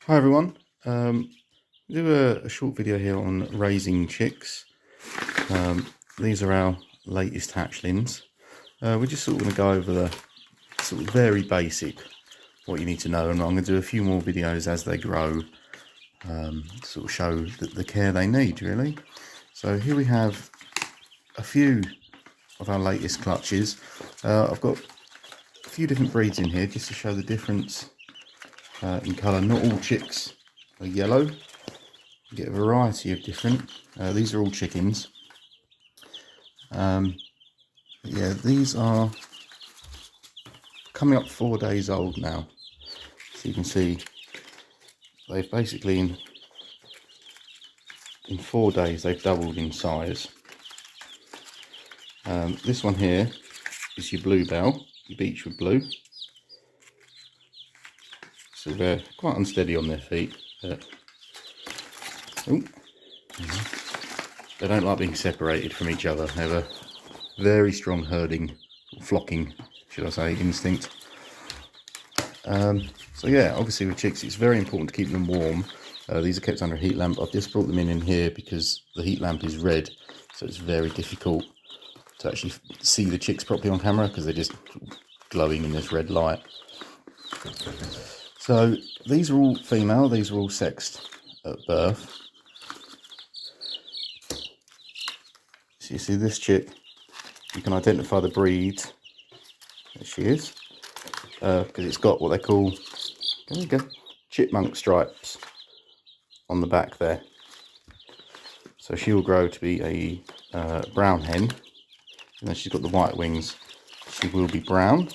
Hi everyone, do a short video here on raising chicks. These are our latest hatchlings. We're just sort of going to go over the sort of very basic, what you need to know, and I'm going to do a few more videos as they grow, sort of show the care they need really. So here we have a few of our latest clutches. I've got a few different breeds in here just to show the difference in colour. Not all chicks are yellow. You get a variety of different. These are all chickens. Yeah, these are coming up 4 days old now. So you can see they've basically in 4 days they've doubled in size. This one here is your bluebell, your beechwood blue. So they're quite unsteady on their feet, but they don't like being separated from each other. They have a very strong herding, flocking, should I say, instinct. So yeah, obviously with chicks it's very important to keep them warm. These are kept under a heat lamp. I've just brought them in here because the heat lamp is red, so it's very difficult to actually see the chicks properly on camera because they're just glowing in this red light. So these are all female, these are all sexed at birth. So you see this chick, you can identify the breed. There she is, because it's got what they call, there you go, chipmunk stripes on the back there. So she will grow to be a brown hen, and then she's got the white wings. She will be brown.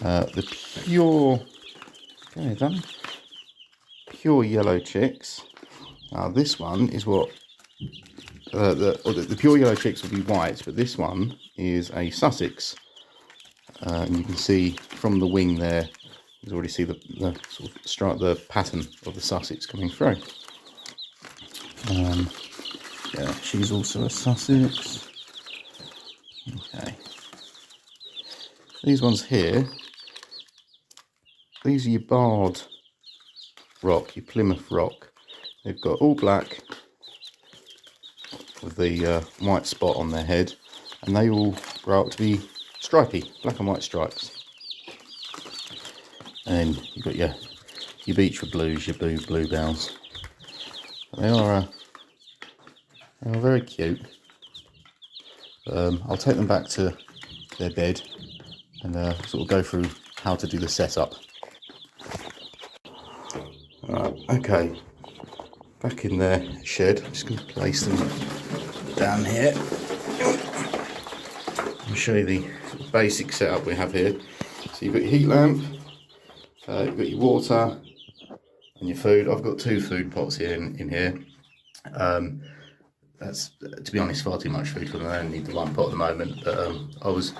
The pure yellow chicks. Now this one is what the pure yellow chicks will be white, but this one is a Sussex, and you can see from the wing there, you can already see the sort of stripe, the pattern of the Sussex coming through. Yeah, she's also a Sussex. Okay, these ones here, these are your barred rock, your Plymouth rock. They've got all black with the white spot on their head, and they all grow up to be stripy, black and white stripes. And then you've got your beechwood blues, your bluebells. They are very cute. I'll take them back to their bed and sort of go through how to do the setup. Okay, back in their shed. I'm just going to place them down here. I'll show you the basic setup we have here. So you've got your heat lamp, you've got your water and your food. I've got 2 food pots here in here. That's, to be honest, far too much food for them. I only need the 1 pot at the moment, but I was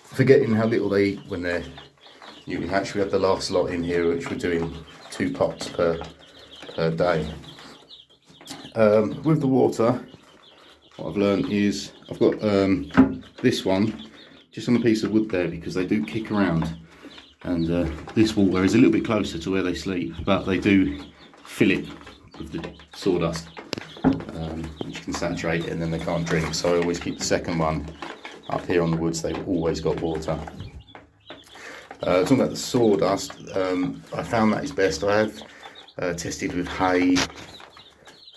forgetting how little they eat when they're newly hatched. We had the last lot in here, which we're doing 2 pots per day. With the water, what I've learned is I've got this one just on a piece of wood there, because they do kick around, and this water is a little bit closer to where they sleep, but they do fill it with the sawdust, which can saturate it and then they can't drink. So I always keep the second one up here on the woods. They've always got water. Talking about the sawdust, I found that is best. I have tested with hay.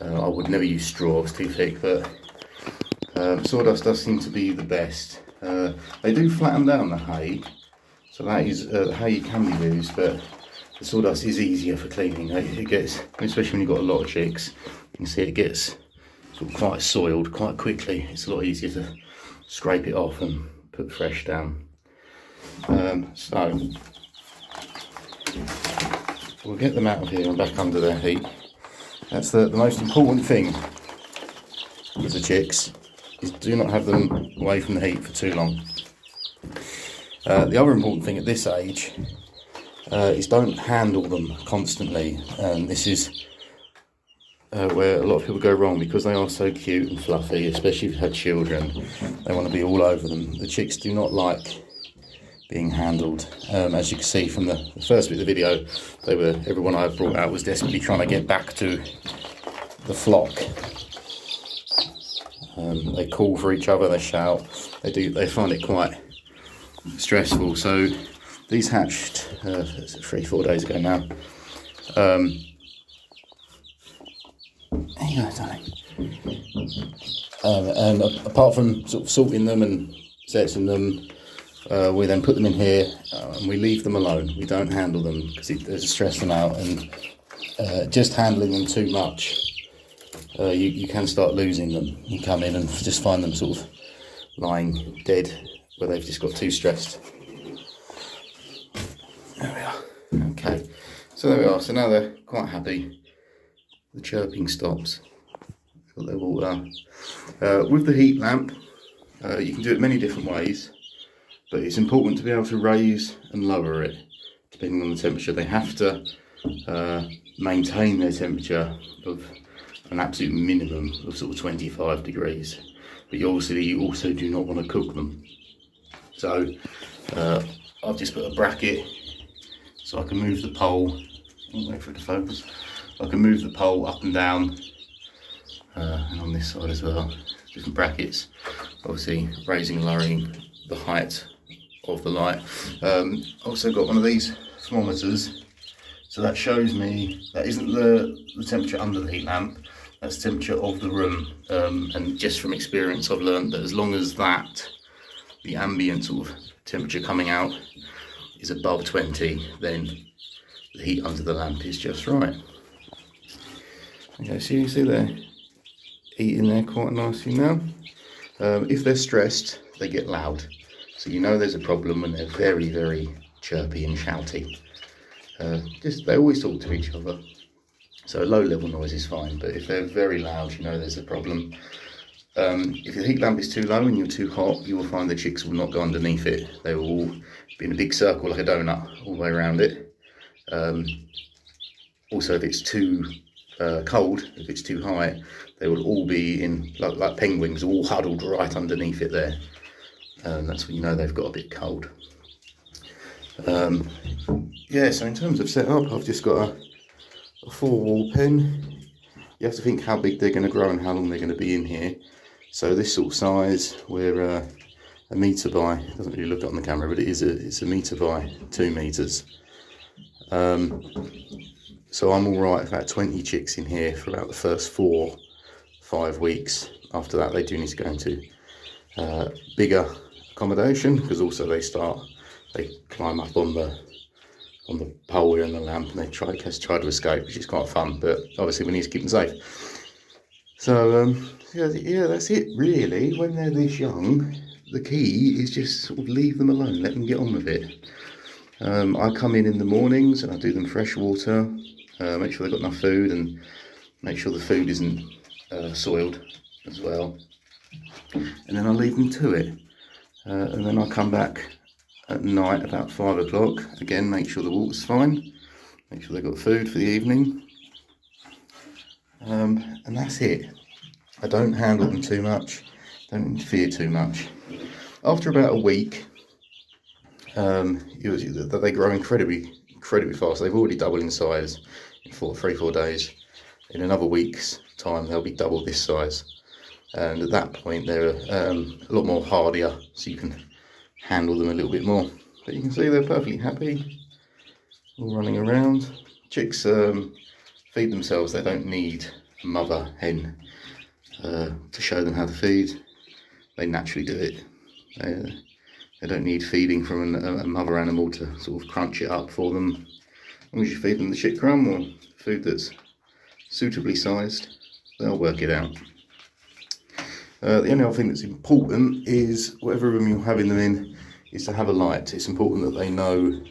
I would never use straw, it's too thick, but sawdust does seem to be the best. They do flatten down the hay, so that is the hay you can be used, but the sawdust is easier for cleaning. It gets, especially when you've got a lot of chicks, you can see it gets sort of quite soiled quite quickly. It's a lot easier to scrape it off and put fresh down. So we'll get them out of here and back under their heat. That's the most important thing with the chicks, is do not have them away from the heat for too long. The other important thing at this age is don't handle them constantly, and this is where a lot of people go wrong, because they are so cute and fluffy, especially if you've had children. They want to be all over them. The chicks do not like being handled. As you can see from the first bit of the video, everyone I brought out was desperately trying to get back to the flock. They call for each other, they shout, they find it quite stressful. So these hatched 3-4 days ago now. There you go, darling. And apart from sort of salting them and setting them, we then put them in here and we leave them alone. We don't handle them because there's stress them out, and just handling them too much, you can start losing them. You come in and just find them sort of lying dead where they've just got too stressed. There we are. Okay, so there we are. So now they're quite happy. The chirping stops. Got their water. With the heat lamp, you can do it many different ways, but it's important to be able to raise and lower it depending on the temperature. They have to maintain their temperature of an absolute minimum of sort of 25 degrees, but you also do not want to cook them. So I've just put a bracket so I can move the pole. Wait for it to focus. I can move the pole up and down, and on this side as well. Different brackets, obviously raising and lowering the height of the light. Also got one of these thermometers, so that shows me that isn't the temperature under the heat lamp, that's the temperature of the room. And just from experience, I've learned that as long as the ambient sort of temperature coming out is above 20, then the heat under the lamp is just right. Okay, so you see they're eating there quite nicely now. If they're stressed, they get loud. So you know there's a problem when they're very, very chirpy and shouty. They always talk to each other. So low level noise is fine, but if they're very loud, you know there's a problem. If the heat lamp is too low and you're too hot, you will find the chicks will not go underneath it. They will all be in a big circle like a donut all the way around it. Also, if it's too cold, if it's too high, they will all be in, like penguins, all huddled right underneath it there. That's when you know they've got a bit cold. Yeah, so in terms of setup, I've just got a 4-wall pen. You have to think how big they're going to grow and how long they're going to be in here. So this sort of size, we're a metre by, it doesn't really look on the camera, but it's a metre by 2 metres. So I'm all right, about 20 chicks in here for about the first 4-5 weeks. After that, they do need to go into bigger accommodation, because also they climb up on the pole here in the lamp, and they try to escape, which is quite fun, but obviously we need to keep them safe. So yeah, that's it really. When they're this young, the key is just sort of leave them alone, let them get on with it. I come in the mornings and I do them fresh water, make sure they've got enough food, and make sure the food isn't soiled as well, and then I leave them to it, and then I come back at night about 5 o'clock, again make sure the water's fine, make sure they've got food for the evening, and that's it. I don't handle them too much, don't interfere too much. After about a week, they grow incredibly fast. They've already doubled in size in 3-4 days. In another week's time, they'll be double this size, and at that point they're a lot more hardier, so you can handle them a little bit more. But you can see they're perfectly happy, all running around. Chicks feed themselves. They don't need a mother hen to show them how to feed. They naturally do it. They don't need feeding from a mother animal to sort of crunch it up for them. As long as you feed them the shit crumb or food that's suitably sized, they'll work it out. The only other thing that's important is whatever room you're having them in is to have a light. It's important that they know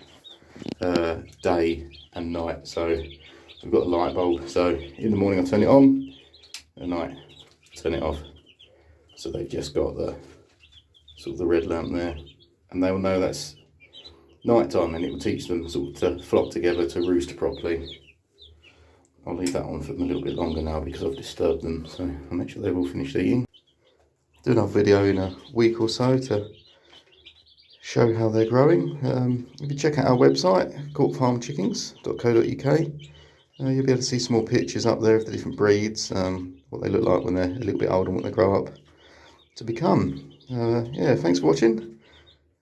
day and night. So we've got a light bulb. So in the morning I turn it on, at night turn it off. So they've just got the sort of the red lamp there, and they will know that's night time, and it will teach them sort of to flock together to roost properly. I'll leave that on for them a little bit longer now because I've disturbed them, so I'll make sure they've all finished eating. Do another video in a week or so to show how they're growing. If you check out our website, courtfarmchickens.co.uk, you'll be able to see some more pictures up there of the different breeds, what they look like when they're a little bit older and what they grow up to become. Yeah, thanks for watching,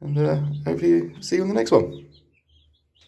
and hopefully see you on the next one.